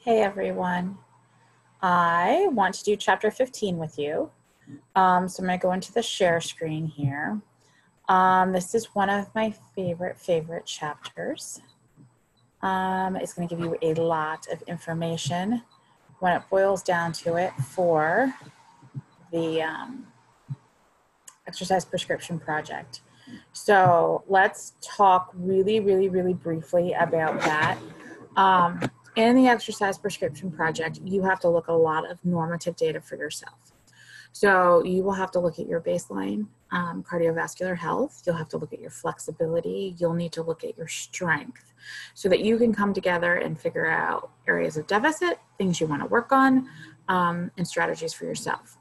Hey everyone, I want to do chapter 15 with you. So I'm going to go into the share screen here. This is one of my favorite chapters. It's going to give you a lot of information when it boils down to it for the exercise prescription project. So let's talk really briefly about that. In the exercise prescription project, you have to look at a lot of normative data for yourself. So you will have to look at your baseline cardiovascular health. You'll have to look at your flexibility. You'll need to look at your strength so that you can come together and figure out areas of deficit, things you want to work on, and strategies for yourself.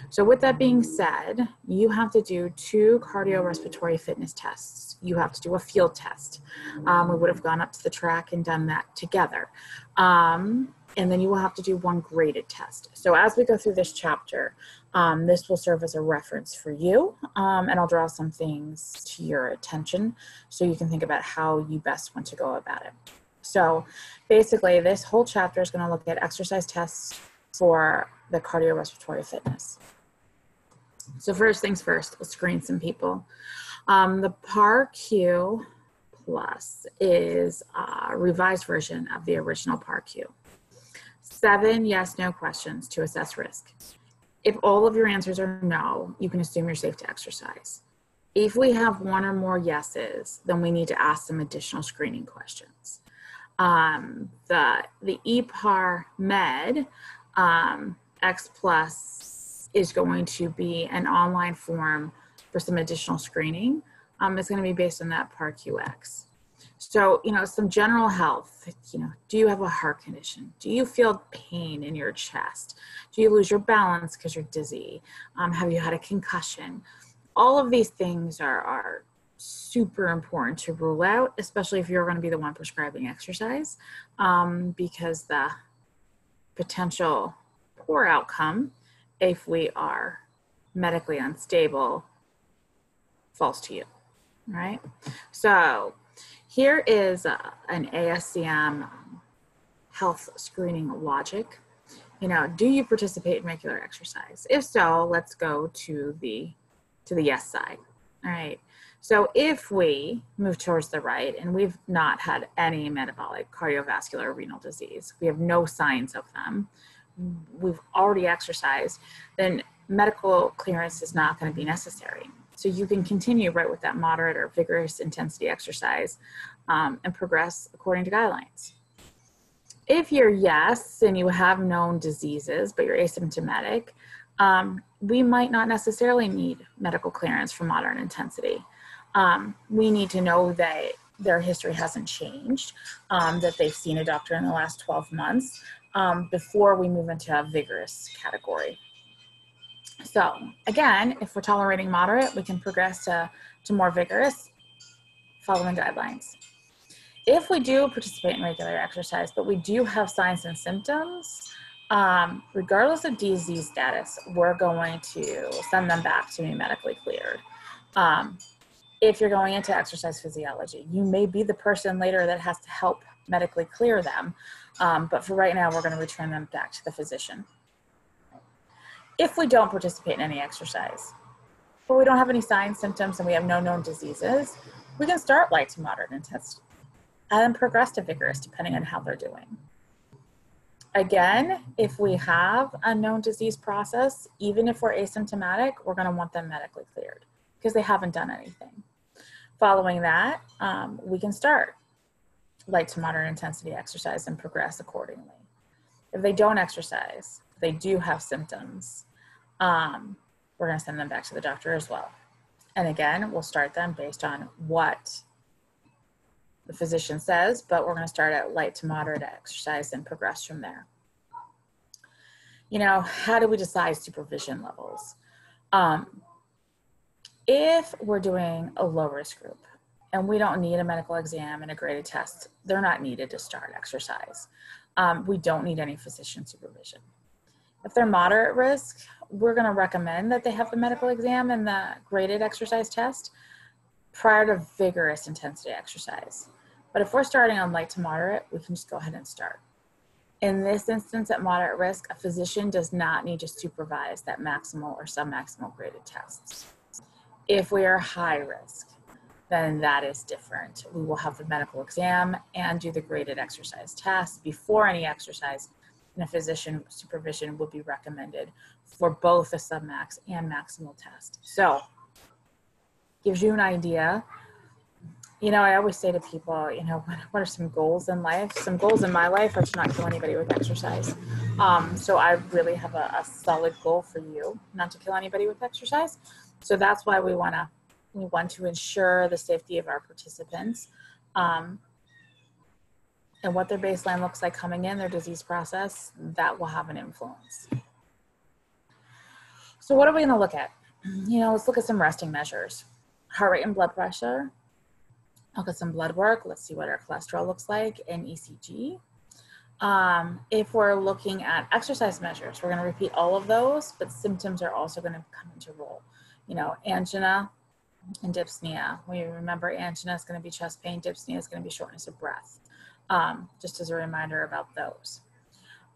So with that being said, you have to do 2 cardiorespiratory fitness tests. You have to do a field test. We would have gone up to the track and done that together. And then you will have to do 1 graded test. So as we go through this chapter, this will serve as a reference for you, and I'll draw some things to your attention so you can think about how you best want to go about it. So basically, this whole chapter is going to look at exercise tests for the cardiorespiratory fitness. So first things first, we'll screen some people. The PAR-Q Plus is a revised version of the original PAR-Q. 7 yes/no questions to assess risk. If all of your answers are no, you can assume you're safe to exercise. If we have 1 or more yeses, then we need to ask some additional screening questions. The ePAR Med X Plus is going to be an online form for some additional screening. It's going to be based on that PAR-QX. So, some general health, do you have a heart condition? Do you feel pain in your chest? Do you lose your balance because you're dizzy? Have you had a concussion? All of these things are super important to rule out, especially if you're going to be the one prescribing exercise, because the potential poor outcome if we are medically unstable falls to you, right? So here is an ASCM health screening logic. Do you participate in regular exercise? If so, let's go to the yes side. All right. So if we move towards the right and we've not had any metabolic, cardiovascular, renal disease, we have no signs of them, we've already exercised, then medical clearance is not going to be necessary. So you can continue right with that moderate or vigorous intensity exercise and progress according to guidelines. If you're yes and you have known diseases, but you're asymptomatic, we might not necessarily need medical clearance for moderate intensity. We need to know that their history hasn't changed, that they've seen a doctor in the last 12 months before we move into a vigorous category. So again, if we're tolerating moderate, we can progress to more vigorous following guidelines. If we do participate in regular exercise, but we do have signs and symptoms, regardless of disease status, we're going to send them back to be medically cleared. If you're going into exercise physiology, you may be the person later that has to help medically clear them, but for right now, we're going to return them back to the physician. If we don't participate in any exercise, but we don't have any signs, symptoms, and we have no known diseases, we can start light to moderate intensity and then progress to vigorous depending on how they're doing. Again, if we have a known disease process, even if we're asymptomatic, we're going to want them medically cleared because they haven't done anything. Following that, we can start light to moderate intensity exercise and progress accordingly. If they don't exercise, if they do have symptoms, we're going to send them back to the doctor as well. And again, we'll start them based on what the physician says, but we're going to start at light to moderate exercise and progress from there. How do we decide supervision levels? If we're doing a low risk group and we don't need a medical exam and a graded test, they're not needed to start exercise. We don't need any physician supervision. If they're moderate risk, we're going to recommend that they have the medical exam and the graded exercise test prior to vigorous intensity exercise. But if we're starting on light to moderate, we can just go ahead and start. In this instance, at moderate risk, a physician does not need to supervise that maximal or submaximal graded tests. If we are high risk, then that is different. We will have the medical exam and do the graded exercise test before any exercise, and a physician supervision would be recommended for both a submax and maximal test. So, gives you an idea. You know, I always say to people, you know, what are some goals in life? Some goals in my life are to not kill anybody with exercise. So I really have a solid goal for you, not to kill anybody with exercise. So that's why we want to ensure the safety of our participants, and what their baseline looks like coming in, their disease process, that will have an influence. So what are we going to look at? You know, let's look at some resting measures. Heart rate and blood pressure. Look at some blood work. Let's see what our cholesterol looks like and ECG. If we're looking at exercise measures, we're going to repeat all of those, but symptoms are also going to come into role. You know, angina and dyspnea. We remember angina is going to be chest pain, dyspnea is going to be shortness of breath. Just as a reminder about those.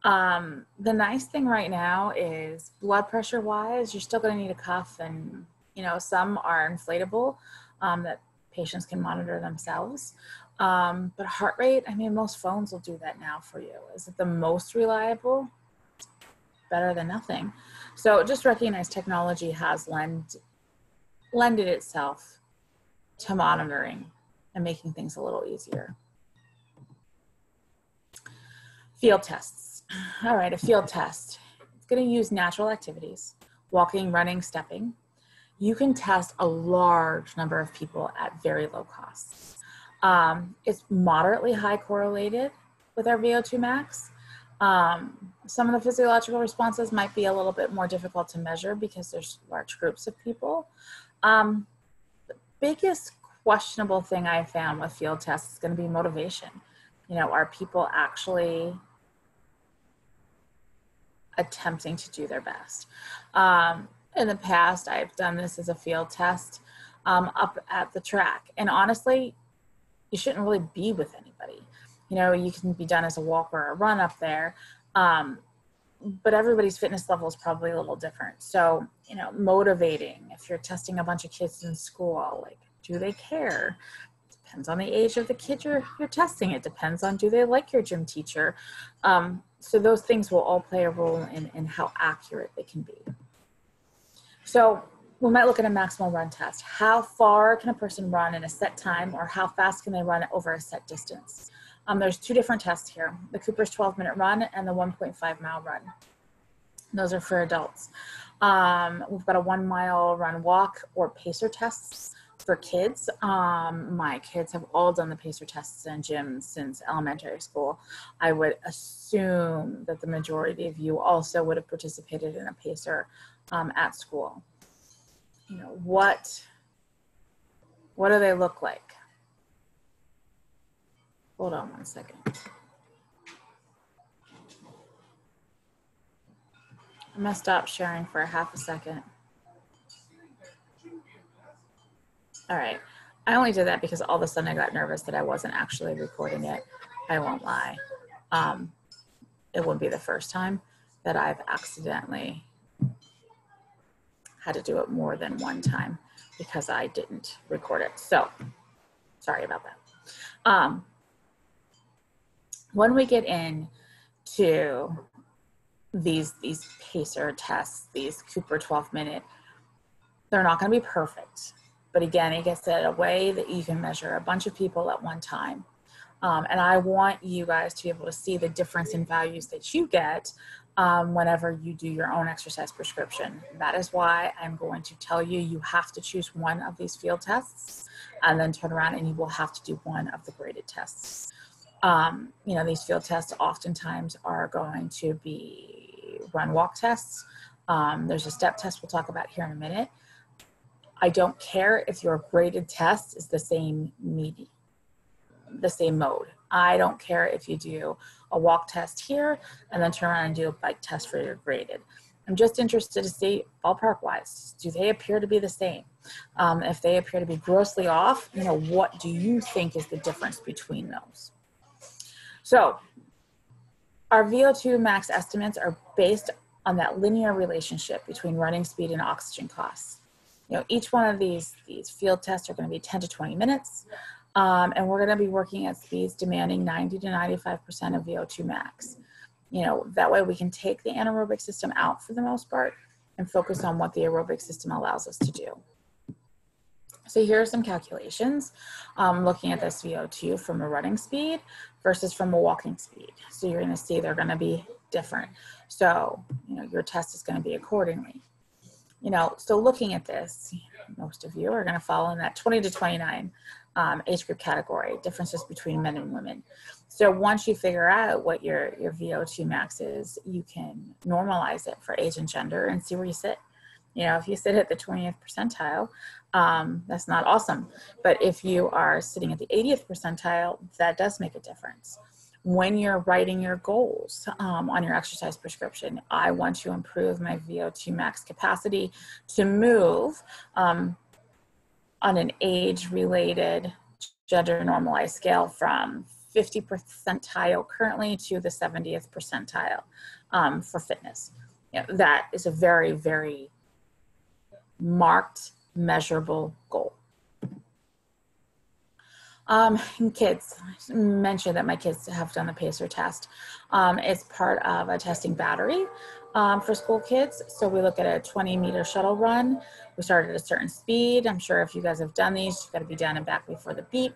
The nice thing right now is blood pressure wise, you're still going to need a cuff, and you know, some are inflatable that patients can monitor themselves. But heart rate, I mean, most phones will do that now for you. Is it the most reliable? Better than nothing. So just recognize technology has lended itself to monitoring and making things a little easier. Field tests. All right, a field test. It's going to use natural activities, walking, running, stepping. You can test a large number of people at very low costs. It's moderately high correlated with our VO2 max. Some of the physiological responses might be a little bit more difficult to measure because there's large groups of people. The biggest questionable thing I found with field tests is going to be motivation. You know, are people actually attempting to do their best? In the past, I've done this as a field test up at the track. And honestly, you shouldn't really be with anybody. You know, you can be done as a walk or a run up there. But everybody's fitness level is probably a little different. So, you know, motivating, if you're testing a bunch of kids in school, like, do they care? Depends on the age of the kid you're testing. It depends on, do they like your gym teacher? So those things will all play a role in how accurate they can be. So we might look at a maximal run test. How far can a person run in a set time, or how fast can they run over a set distance? There's two different tests here, the Cooper's 12-minute run and the 1.5-mile run. Those are for adults. We've got a 1-mile run walk or pacer tests for kids. My kids have all done the pacer tests in gyms since elementary school. I would assume that the majority of you also would have participated in a pacer at school. You know, what do they look like? Hold on one second. I'm gonna stop sharing for a half a second. All right, I only did that because all of a sudden I got nervous that I wasn't actually recording it. I won't lie. It wouldn't be the first time that I've accidentally had to do it more than one time because I didn't record it. So sorry about that. When we get into these pacer tests, these Cooper 12-minute, they're not going to be perfect. But again, it gets at a way that you can measure a bunch of people at one time. And I want you guys to be able to see the difference in values that you get whenever you do your own exercise prescription. That is why I'm going to tell you, you have to choose one of these field tests and then turn around and you will have to do one of the graded tests. You know, these field tests oftentimes are going to be run walk tests. There's a step test we'll talk about here in a minute. I don't care if your graded test is the same mode. I don't care if you do a walk test here and then turn around and do a bike test for your graded. I'm just interested to see, ballpark wise, do they appear to be the same? If they appear to be grossly off, you know, what do you think is the difference between those? So our VO2 max estimates are based on that linear relationship between running speed and oxygen costs. You know, each one of these field tests are going to be 10 to 20 minutes. And we're going to be working at speeds demanding 90 to 95% of VO2 max. You know, that way we can take the anaerobic system out for the most part and focus on what the aerobic system allows us to do. So here are some calculations looking at this VO2 from a running speed versus from a walking speed. So you're going to see they're going to be different. So, you know, your test is going to be accordingly. You know, so looking at this, most of you are going to fall in that 20 to 29 age group category, differences between men and women. So once you figure out what your VO2 max is, you can normalize it for age and gender and see where you sit. You know, if you sit at the 20th percentile, that's not awesome. But if you are sitting at the 80th percentile, that does make a difference. When you're writing your goals on your exercise prescription, I want to improve my VO2 max capacity to move on an age-related gender normalized scale from 50th percentile currently to the 70th percentile for fitness. You know, that is a very, very marked, measurable goal. And kids, I mentioned that my kids have done the PACER test. It's part of a testing battery for school kids. So we look at a 20-meter shuttle run. We start at a certain speed. I'm sure if you guys have done these, you've got to be down and back before the beep.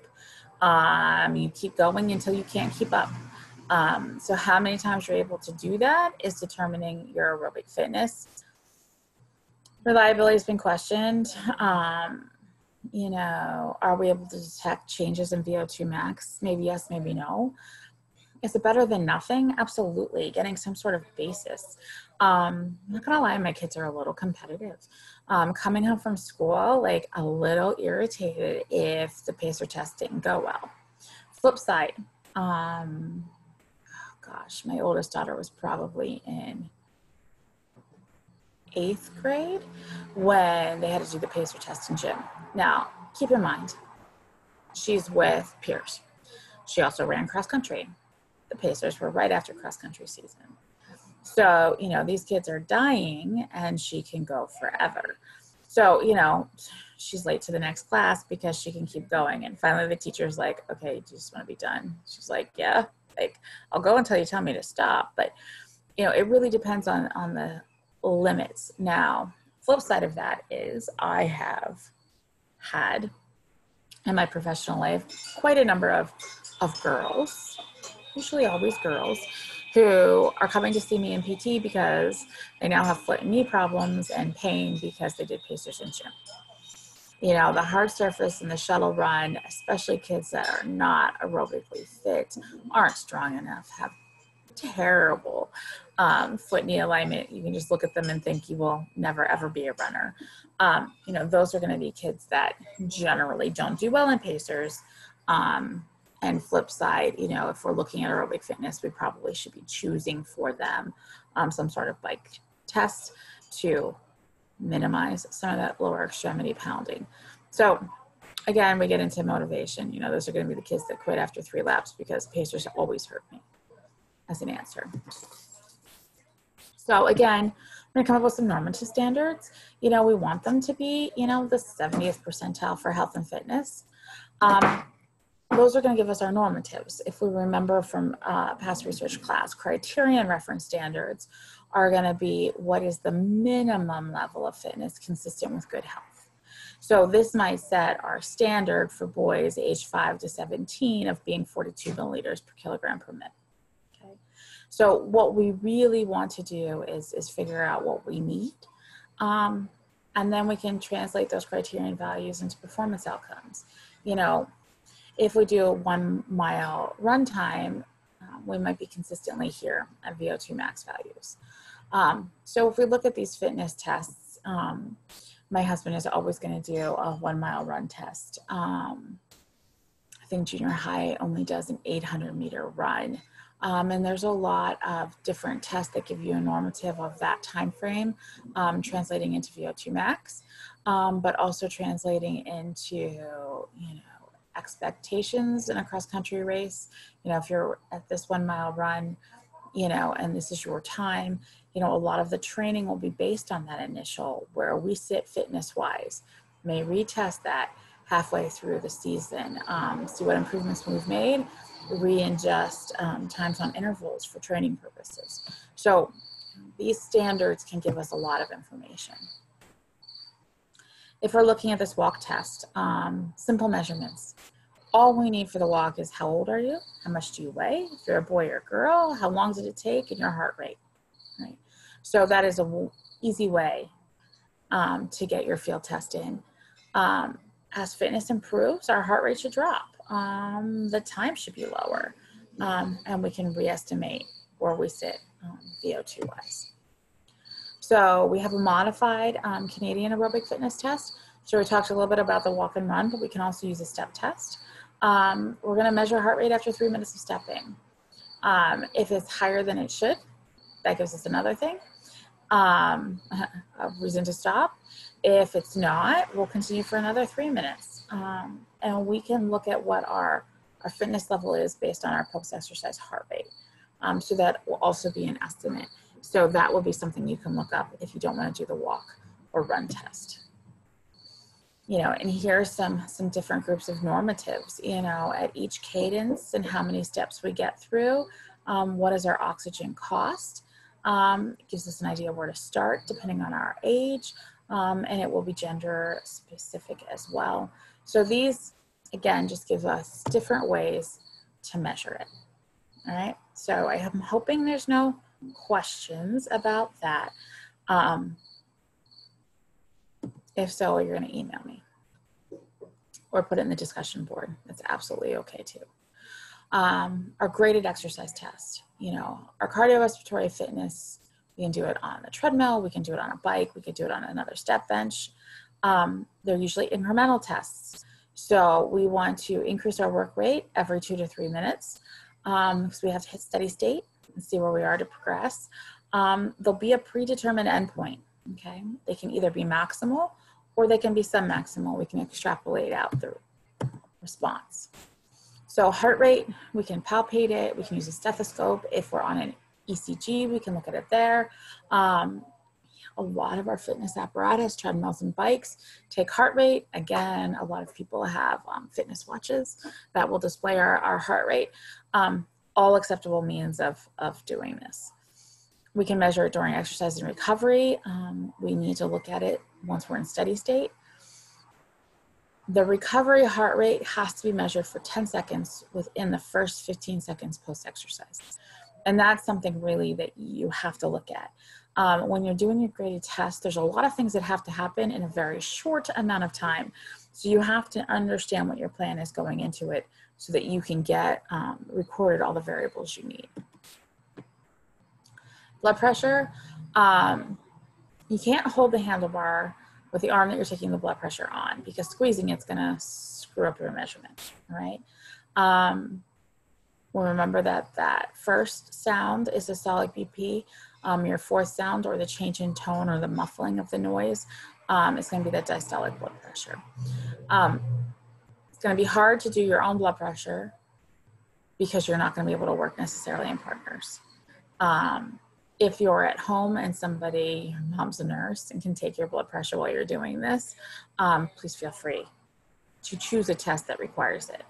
You keep going until you can't keep up. So how many times you're able to do that is determining your aerobic fitness. Reliability has been questioned. You know, are we able to detect changes in VO2 max? Maybe yes, maybe no. Is it better than nothing? Absolutely. Getting some sort of basis. I'm not gonna lie, my kids are a little competitive. Coming home from school, like a little irritated if the PACER test didn't go well. Flip side, gosh, my oldest daughter was probably in 8th grade when they had to do the PACER test in gym. Now, keep in mind, she's with peers. She also ran cross country. The Pacers were right after cross country season. So, you know, these kids are dying and she can go forever. So, you know, she's late to the next class because she can keep going. And finally the teacher's like, okay, do you just want to be done? She's like, yeah, like I'll go until you tell me to stop. But, you know, it really depends on the limits. Now, flip side of that is I have had in my professional life quite a number of girls, usually always girls, who are coming to see me in PT because they now have foot and knee problems and pain because they did PACERs in gym. You know, the hard surface and the shuttle run, especially kids that are not aerobically fit, aren't strong enough, have terrible foot knee alignment. You can just look at them and think you will never ever be a runner. You know, those are going to be kids that generally don't do well in PACERs. And flip side, you know, if we're looking at aerobic fitness, we probably should be choosing for them some sort of bike test to minimize some of that lower extremity pounding. So again, we get into motivation. You know, those are going to be the kids that quit after 3 laps because PACERs always hurt me as an answer. So again, we're going to come up with some normative standards. You know, we want them to be, you know, the 70th percentile for health and fitness. Those are going to give us our normatives. If we remember from past research class, criterion reference standards are going to be what is the minimum level of fitness consistent with good health. So this might set our standard for boys aged 5 to 17 of being 42 milliliters per kilogram per minute. Okay. So what we really want to do is figure out what we need. And then we can translate those criterion values into performance outcomes. You know, if we do a 1 mile run time, we might be consistently here at VO2 max values. So if we look at these fitness tests, my husband is always going to do a 1 mile run test. I think junior high only does an 800-meter run. And there's a lot of different tests that give you a normative of that time frame, translating into VO2 max, but also translating into, you know, expectations in a cross country race. You know, if you're at this 1 mile run, you know, and this is your time. You know, a lot of the training will be based on that initial, where we sit fitness wise. May retest that halfway through the season, see what improvements we've made, readjust times on intervals for training purposes. So these standards can give us a lot of information. If we're looking at this walk test, simple measurements. All we need for the walk is how old are you? How much do you weigh? If you're a boy or girl, how long did it take, and your heart rate, right? So that is an easy way to get your field test in. As fitness improves, our heart rate should drop. The time should be lower, and we can re-estimate where we sit VO2 wise. So we have a modified Canadian aerobic fitness test. So we talked a little bit about the walk and run, but we can also use a step test. We're going to measure heart rate after 3 minutes of stepping. If it's higher than it should, that gives us another thing, a reason to stop. If it's not, we'll continue for another 3 minutes. And we can look at what our fitness level is based on our post-exercise heart rate. So that will also be an estimate. So that will be something you can look up if you don't want to do the walk or run test. You know, and here are some different groups of normatives, you know, at each cadence and how many steps we get through. What is our oxygen cost? It gives us an idea of where to start depending on our age, and it will be gender specific as well. So these, again, just give us different ways to measure it. All right, so I am hoping there's no questions about that. If so, you're going to email me or put it in the discussion board. That's absolutely okay too. Our graded exercise test, you know, our cardiorespiratory fitness, we can do it on the treadmill, we can do it on a bike, we could do it on another step bench. They're usually incremental tests. So we want to increase our work rate every 2 to 3 minutes because we have to hit steady state and see where we are to progress. There'll be a predetermined endpoint, okay? They can either be maximal or they can be submaximal. We can extrapolate out the response. So heart rate, we can palpate it. We can use a stethoscope. If we're on an ECG, we can look at it there. A lot of our fitness apparatus, treadmills and bikes, take heart rate. Again, a lot of people have fitness watches that will display our heart rate. All acceptable means of doing this. We can measure it during exercise and recovery. We need to look at it once we're in steady state. The recovery heart rate has to be measured for 10 seconds within the first 15 seconds post-exercise. And that's something really that you have to look at. When you're doing your graded test, there's a lot of things that have to happen in a very short amount of time. So you have to understand what your plan is going into it so that you can get recorded all the variables you need. Blood pressure, you can't hold the handlebar with the arm that you're taking the blood pressure on because squeezing it's gonna screw up your measurement, all right? Well, remember that first sound is systolic BP. Your fourth sound or the change in tone or the muffling of the noise is gonna be the diastolic blood pressure. It's gonna be hard to do your own blood pressure because you're not gonna be able to work necessarily in partners. If you're at home and somebody, your mom's a nurse and can take your blood pressure while you're doing this, please feel free to choose a test that requires it.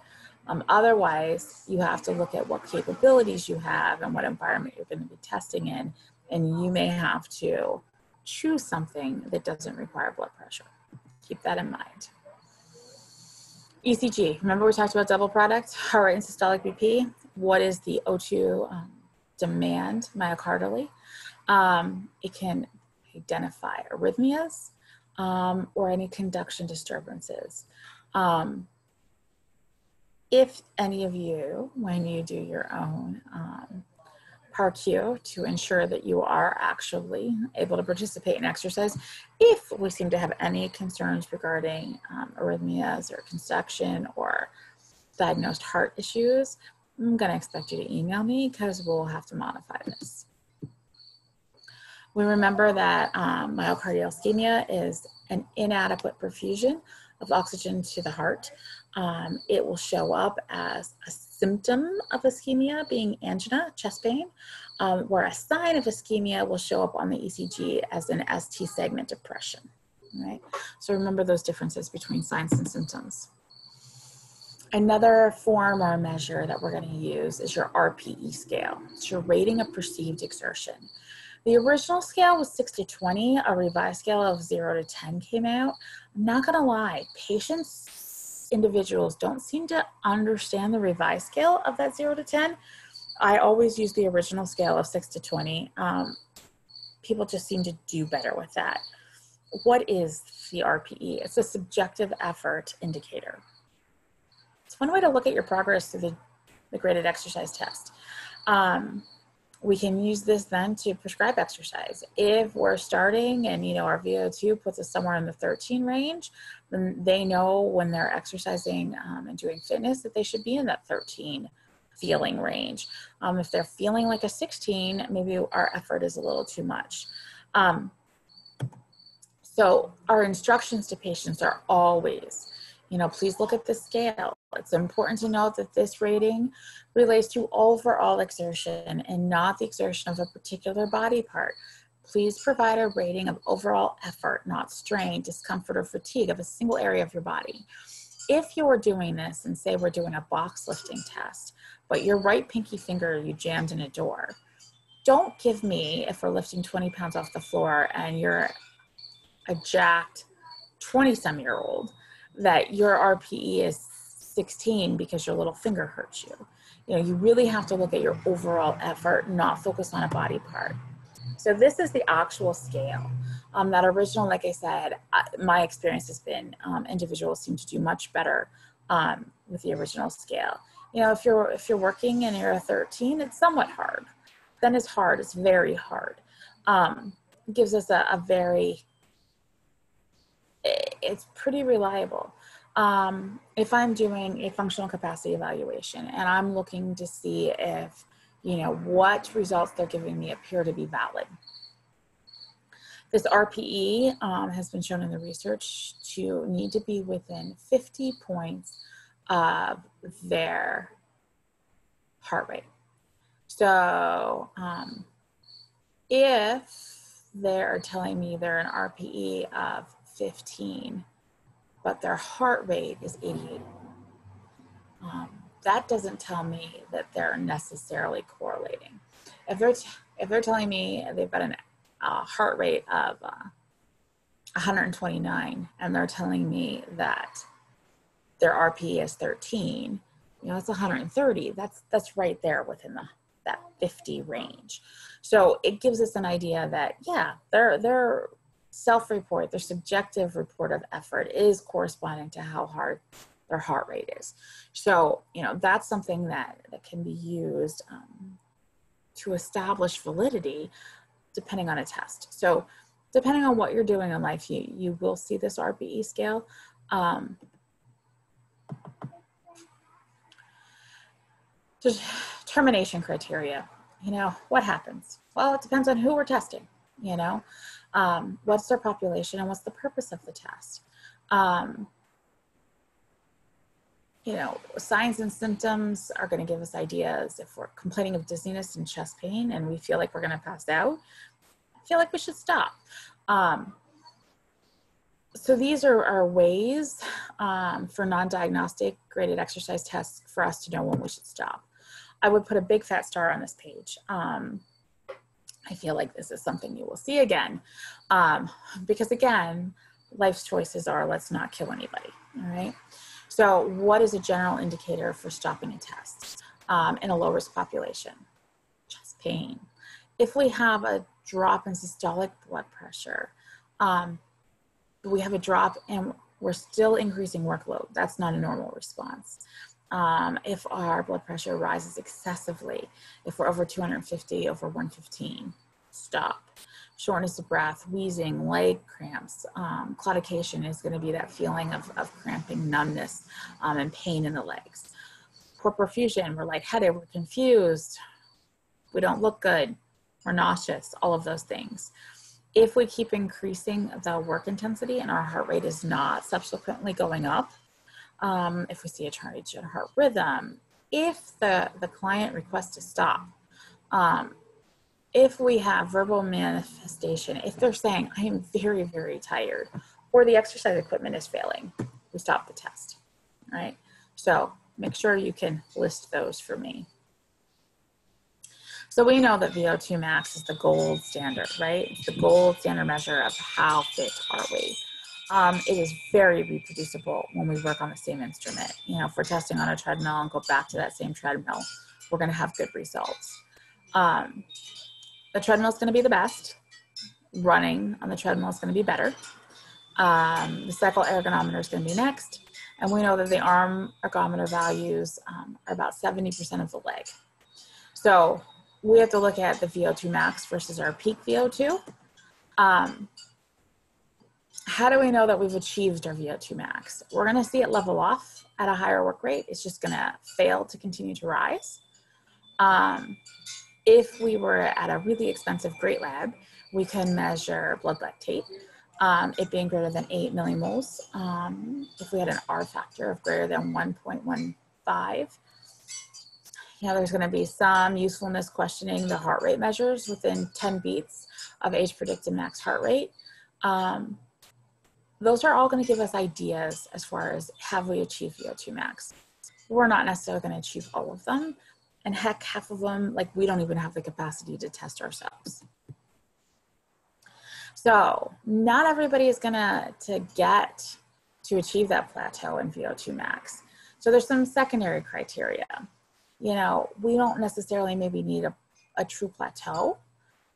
Otherwise, you have to look at what capabilities you have and what environment you're going to be testing in, and you may have to choose something that doesn't require blood pressure. Keep that in mind. ECG, remember we talked about double product, heart rate and systolic BP. What is the O2 demand myocardially? It can identify arrhythmias or any conduction disturbances. If any of you, when you do your own PAR-Q to ensure that you are actually able to participate in exercise, if we seem to have any concerns regarding arrhythmias or conduction or diagnosed heart issues, I'm going to expect you to email me because we'll have to modify this. We remember that myocardial ischemia is an inadequate perfusion of oxygen to the heart. It will show up as a symptom of ischemia, being angina, chest pain, where a sign of ischemia will show up on the ECG as an ST segment depression, right? So remember those differences between signs and symptoms. Another form or measure that we're going to use is your RPE scale. It's your rating of perceived exertion. The original scale was 6 to 20. A revised scale of 0 to 10 came out. I'm not going to lie, patients, individuals don't seem to understand the revised scale of that 0 to 10. I always use the original scale of 6 to 20. People just seem to do better with that. What is the RPE? It's a subjective effort indicator. It's one way to look at your progress through the graded exercise test. We can use this then to prescribe exercise. If we're starting and our VO2 puts us somewhere in the 13 range, then they know when they're exercising and doing fitness that they should be in that 13 feeling range. If they're feeling like a 16, maybe our effort is a little too much. So our instructions to patients are always, please look at the scale. It's important to note that this rating relates to overall exertion and not the exertion of a particular body part. Please provide a rating of overall effort, not strain, discomfort, or fatigue of a single area of your body. If you're doing this, and say we're doing a box lifting test, but your right pinky finger you jammed in a door, don't give me, if we're lifting 20 pounds off the floor and you're a jacked 20-some-year-old, that your RPE is 16 because your little finger hurts you. You really have to look at your overall effort, not focus on a body part. So this is the actual scale. That original, like I said, my experience has been individuals seem to do much better with the original scale. If you're working and you're a 13, it's somewhat hard. Then it's hard, it's very hard. It gives us it's pretty reliable. If I'm doing a functional capacity evaluation and I'm looking to see if, what results they're giving me appear to be valid. This RPE has been shown in the research to need to be within 50 points of their heart rate. So if they're telling me they're an RPE of 15, but their heart rate is 88. That doesn't tell me that they're necessarily correlating. If they're telling me they've got a heart rate of 129 and they're telling me that their RPE is 13, it's 130. That's right there within that 50 range. So it gives us an idea that their self-report, their subjective report of effort is corresponding to how hard their heart rate is. So, that's something that can be used to establish validity depending on a test. So depending on what you're doing in life, you will see this RPE scale. Determination criteria, what happens? Well, it depends on who we're testing, what's their population and what's the purpose of the test. Signs and symptoms are going to give us ideas. If we're complaining of dizziness and chest pain and we feel like we're going to pass out, I feel like we should stop. So these are ways for non-diagnostic graded exercise tests for us to know when we should stop. I would put a big fat star on this page. I feel like this is something you will see again, because again, life's choices are let's not kill anybody, all right? So what is a general indicator for stopping a test in a low-risk population? Chest pain. If we have a drop in systolic blood pressure, we have a drop and we're still increasing workload, that's not a normal response. If our blood pressure rises excessively, if we're over 250, over 115, stop. Shortness of breath, wheezing, leg cramps, claudication is going to be that feeling of cramping, numbness, and pain in the legs. Poor perfusion, we're lightheaded, we're confused, we don't look good, we're nauseous, all of those things. If we keep increasing the work intensity and our heart rate is not subsequently going up, if we see a change in heart rhythm, if the client requests to stop, if we have verbal manifestation, if they're saying, I am very, very tired, or the exercise equipment is failing, we stop the test, right? So make sure you can list those for me. So we know that VO2 max is the gold standard, right? It's the gold standard measure of how fit are we. It is very reproducible when we work on the same instrument. You know, if we're testing on a treadmill and go back to that same treadmill, we're going to have good results. The treadmill is going to be the best. Running on the treadmill is going to be better. The cycle ergometer is going to be next. And we know that the arm ergometer values are about 70% of the leg. So we have to look at the VO2 max versus our peak VO2. How do we know that we've achieved our VO2 max? We're going to see it level off at a higher work rate. It's just going to fail to continue to rise. If we were at a really expensive Great Lab, we can measure blood lactate, it being greater than 8 millimoles. If we had an R factor of greater than 1.15, there's going to be some usefulness questioning the heart rate measures within 10 beats of age predicted max heart rate. Those are all going to give us ideas as far as have we achieved VO2 max. We're not necessarily going to achieve all of them. And heck, half of them, like we don't even have the capacity to test ourselves. So not everybody is gonna get to achieve that plateau in VO2 max. So there's some secondary criteria. You know, we don't necessarily maybe need a true plateau,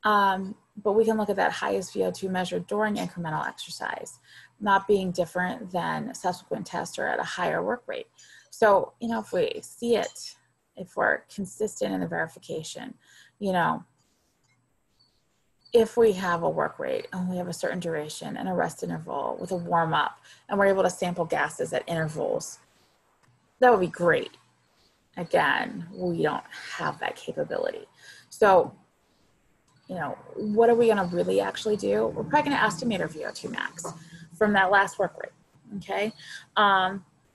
but we can look at that highest VO2 measured during incremental exercise, not being different than subsequent tests or at a higher work rate. So, you know, if we see it, if we're consistent in the verification, you know, if we have a work rate and we have a certain duration and a rest interval with a warm up and we're able to sample gases at intervals, that would be great. Again, we don't have that capability. So, you know, what are we gonna really actually do? We're probably gonna estimate our VO2 max from that last work rate, okay?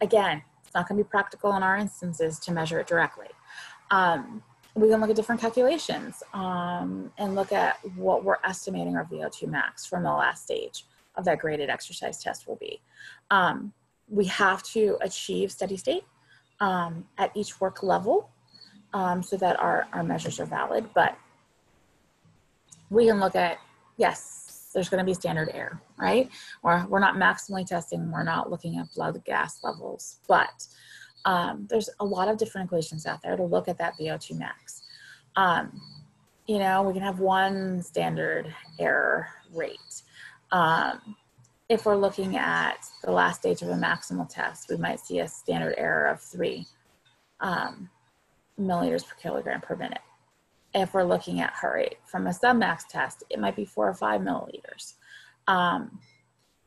Again, it's not gonna be practical in our instances to measure it directly. We can look at different calculations and look at what we're estimating our VO2 max from the last stage of that graded exercise test will be. We have to achieve steady state at each work level so that our measures are valid, but we can look at, yes, there's gonna be standard error, right? Or we're not maximally testing, we're not looking at blood gas levels, but there's a lot of different equations out there to look at that VO2 max. You know, we can have one standard error rate. If we're looking at the last stage of a maximal test, we might see a standard error of 3 milliliters per kilogram per minute. If we're looking at heart rate from a submax test, it might be 4 or 5 milliliters.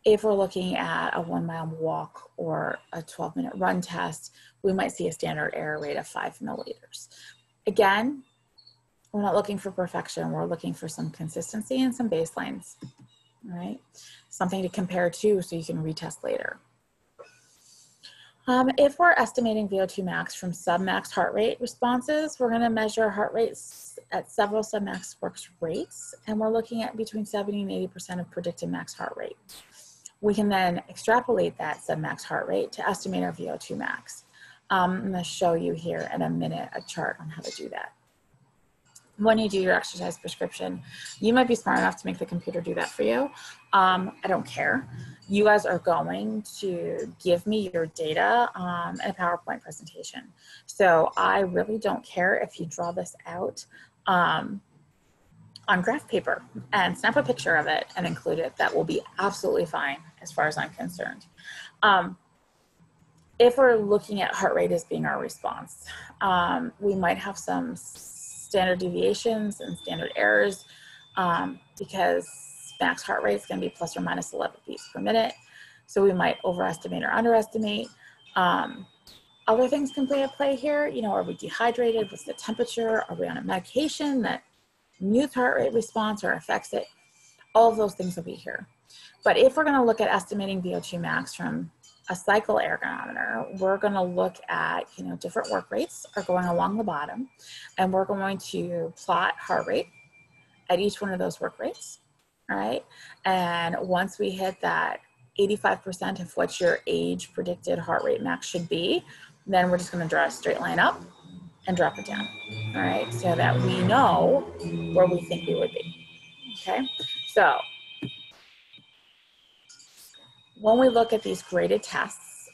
If we're looking at a 1 mile walk or a 12-minute run test, we might see a standard error rate of 5 milliliters. Again, we're not looking for perfection. We're looking for some consistency and some baselines, right? Something to compare to so you can retest later. If we're estimating VO2 max from submax heart rate responses, we're gonna measure heart rates at several submax work rates, and we're looking at between 70 and 80% of predicted max heart rate. We can then extrapolate that submax heart rate to estimate our VO2 max. I'm gonna show you here in a minute a chart on how to do that. When you do your exercise prescription, you might be smart enough to make the computer do that for you. I don't care. You guys are going to give me your data in a PowerPoint presentation. So I really don't care if you draw this out on graph paper and snap a picture of it and include it. That will be absolutely fine as far as I'm concerned. If we're looking at heart rate as being our response, we might have some standard deviations and standard errors because max heart rate is going to be plus or minus 11 beats per minute. So we might overestimate or underestimate. Other things can play here. You know, are we dehydrated? What's the temperature? Are we on a medication that mutes heart rate response or affects it? All of those things will be here. But if we're going to look at estimating VO2 max from a cycle ergometer, we're going to look at, different work rates are going along the bottom, and we're going to plot heart rate at each one of those work rates, all right? And once we hit that 85% of what your age predicted heart rate max should be, then we're just going to draw a straight line up and drop it down, all right? So that we know where we think we would be, okay? So when we look at these graded tests,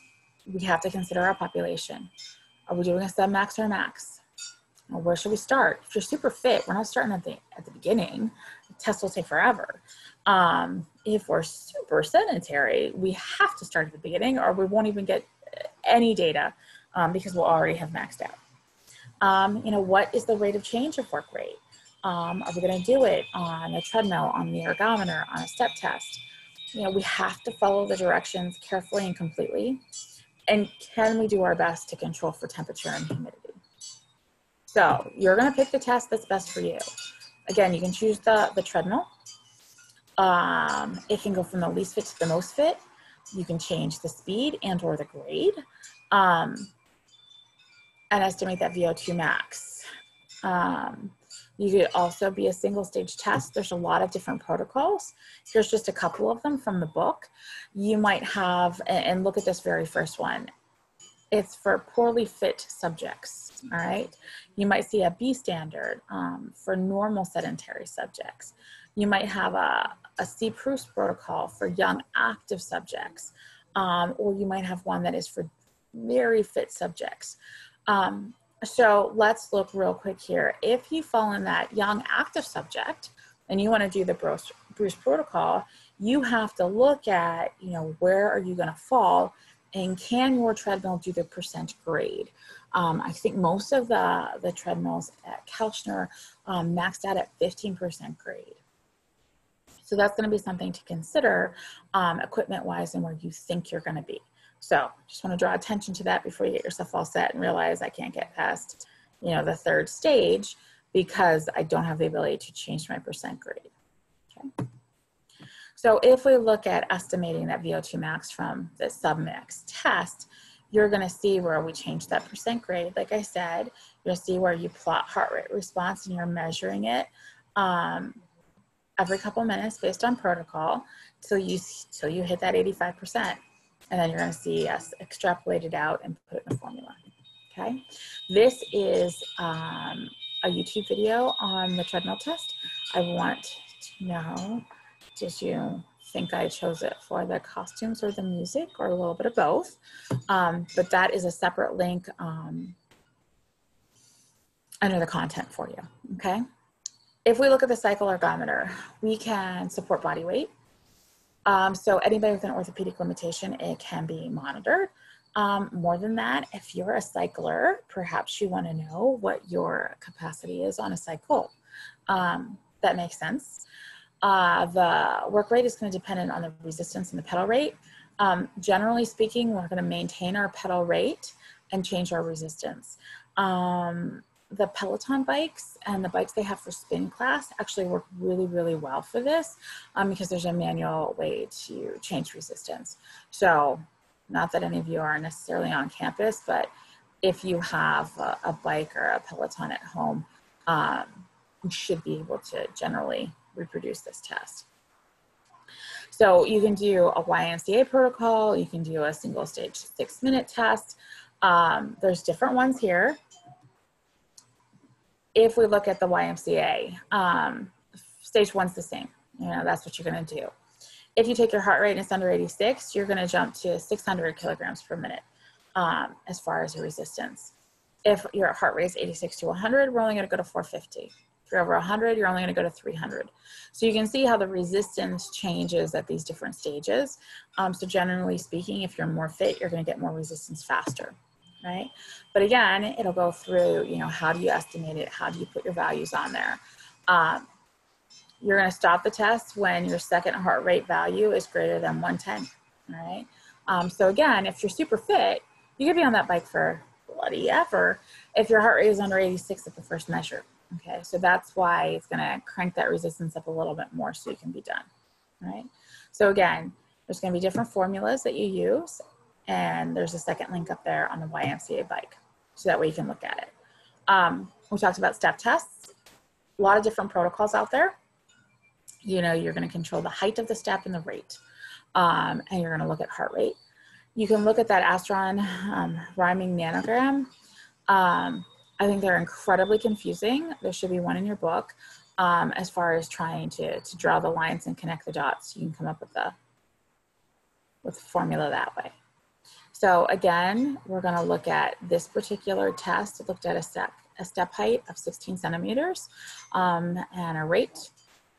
we have to consider our population. Are we doing a sub-max or a max? Well, where should we start? If you're super fit, we're not starting at the beginning. The test will take forever. If we're super sedentary, we have to start at the beginning, or we won't even get any data because we'll already have maxed out. What is the rate of change of work rate? Are we going to do it on a treadmill, on the ergometer, on a step test? We have to follow the directions carefully and completely. And can we do our best to control for temperature and humidity? So you're going to pick the test that's best for you. Again, you can choose the treadmill. It can go from the least fit to the most fit. You can change the speed and or the grade and estimate that VO2 max. You could also be a single stage test. There's a lot of different protocols. Here's just a couple of them from the book. You might have, and look at this very first one. It's for poorly fit subjects, all right? You might see a B standard for normal sedentary subjects. You might have a C-PRUCE protocol for young active subjects, or you might have one that is for very fit subjects. So let's look real quick here. If you fall in that young active subject and you want to do the Bruce protocol, you have to look at, where are you going to fall, and can your treadmill do the percent grade? I think most of the treadmills at Kouchner maxed out at 15% grade. So that's going to be something to consider equipment-wise and where you think you're going to be. So just want to draw attention to that before you get yourself all set and realize I can't get past, the third stage because I don't have the ability to change my percent grade. Okay. So if we look at estimating that VO2 max from the sub-max test, you're going to see where we change that percent grade. Like I said, you'll see where you plot heart rate response and you're measuring it every couple minutes based on protocol till you hit that 85%. And then you're going to see us extrapolate it out and put it in a formula. Okay. This is a YouTube video on the treadmill test. I want to know, did you think I chose it for the costumes or the music or a little bit of both? But that is a separate link under the content for you. Okay. If we look at the cycle ergometer, we can support body weight. So anybody with an orthopedic limitation, it can be monitored. More than that, if you're a cycler, perhaps you want to know what your capacity is on a cycle. That makes sense. The work rate is going to depend on the resistance and the pedal rate. Generally speaking, we're going to maintain our pedal rate and change our resistance. The Peloton bikes and the bikes they have for spin class actually work really, really well for this because there's a manual way to change resistance. So not that any of you are necessarily on campus, but if you have a bike or a Peloton at home, you should be able to generally reproduce this test. So you can do a YMCA protocol, you can do a single stage 6-minute test. There's different ones here. If we look at the YMCA, stage 1's the same. That's what you're going to do. If you take your heart rate and it's under 86, you're going to jump to 600 kilograms per minute as far as your resistance. If your heart rate is 86 to 100, we're only going to go to 450. If you're over 100, you're only going to go to 300. So you can see how the resistance changes at these different stages. So generally speaking, if you're more fit, you're going to get more resistance faster. Right? But again, it'll go through, how do you estimate it? How do you put your values on there? You're going to stop the test when your second heart rate value is greater than 110. All right. So again, if you're super fit, you could be on that bike for bloody ever if your heart rate is under 86 at the first measure. Okay. So that's why it's going to crank that resistance up a little bit more so you can be done. All right. So again, there's going to be different formulas that you use. And there's a second link up there on the YMCA bike, so that way you can look at it. We talked about step tests, a lot of different protocols out there. You know, you're going to control the height of the step and the rate, and you're going to look at heart rate. You can look at that Astron rhyming nanogram. I think they're incredibly confusing. There should be one in your book as far as trying to draw the lines and connect the dots. You can come up with the formula that way. So again, we're going to look at this particular test. It looked at a step height of 16 centimeters and a rate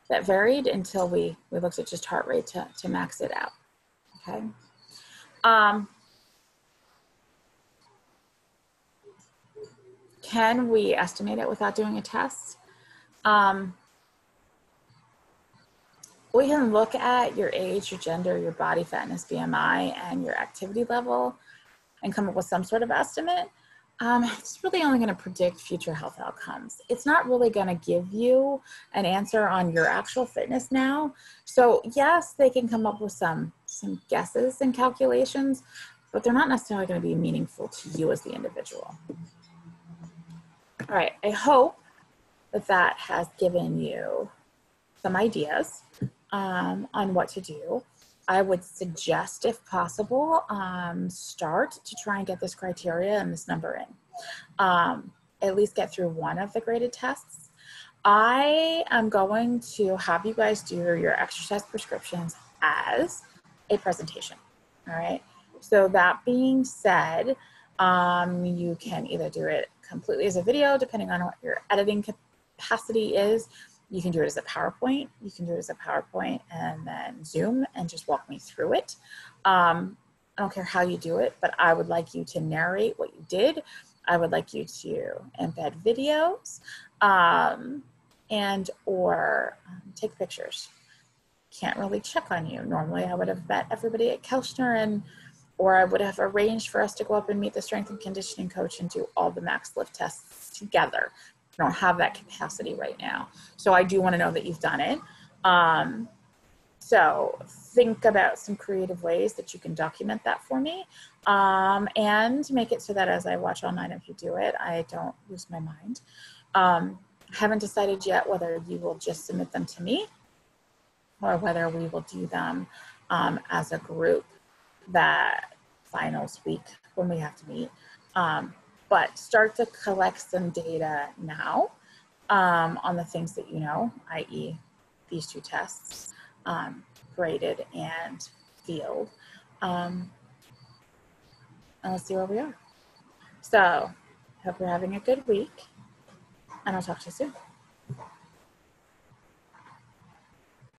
that varied until we looked at just heart rate to max it out. Okay. Can we estimate it without doing a test? We can look at your age, your gender, your body fatness, BMI, and your activity level and come up with some sort of estimate. It's really only going to predict future health outcomes. It's not really going to give you an answer on your actual fitness now. So yes, they can come up with some guesses and calculations, but they're not necessarily going to be meaningful to you as the individual. All right, I hope that has given you some ideas on what to do. I would suggest, if possible, start to try and get this criteria and this number in. At least get through one of the graded tests. I am going to have you guys do your exercise prescriptions as a presentation, all right? So that being said, you can either do it completely as a video, depending on what your editing capacity is. You can do it as a PowerPoint. You can do it as a PowerPoint and then Zoom and just walk me through it. I don't care how you do it, but I would like you to narrate what you did. I would like you to embed videos and or take pictures. Can't really check on you. Normally I would have met everybody at Kelchner or I would have arranged for us to go up and meet the strength and conditioning coach and do all the max lift tests together. I don't have that capacity right now. So I do want to know that you've done it. So think about some creative ways that you can document that for me and make it so that as I watch online, if you do it, I don't lose my mind. Haven't decided yet whether you will just submit them to me or whether we will do them as a group that finals week when we have to meet. But start to collect some data now on the things that you know, i.e. these two tests, graded and field. And let's see where we are. So, hope you're having a good week, and I'll talk to you soon.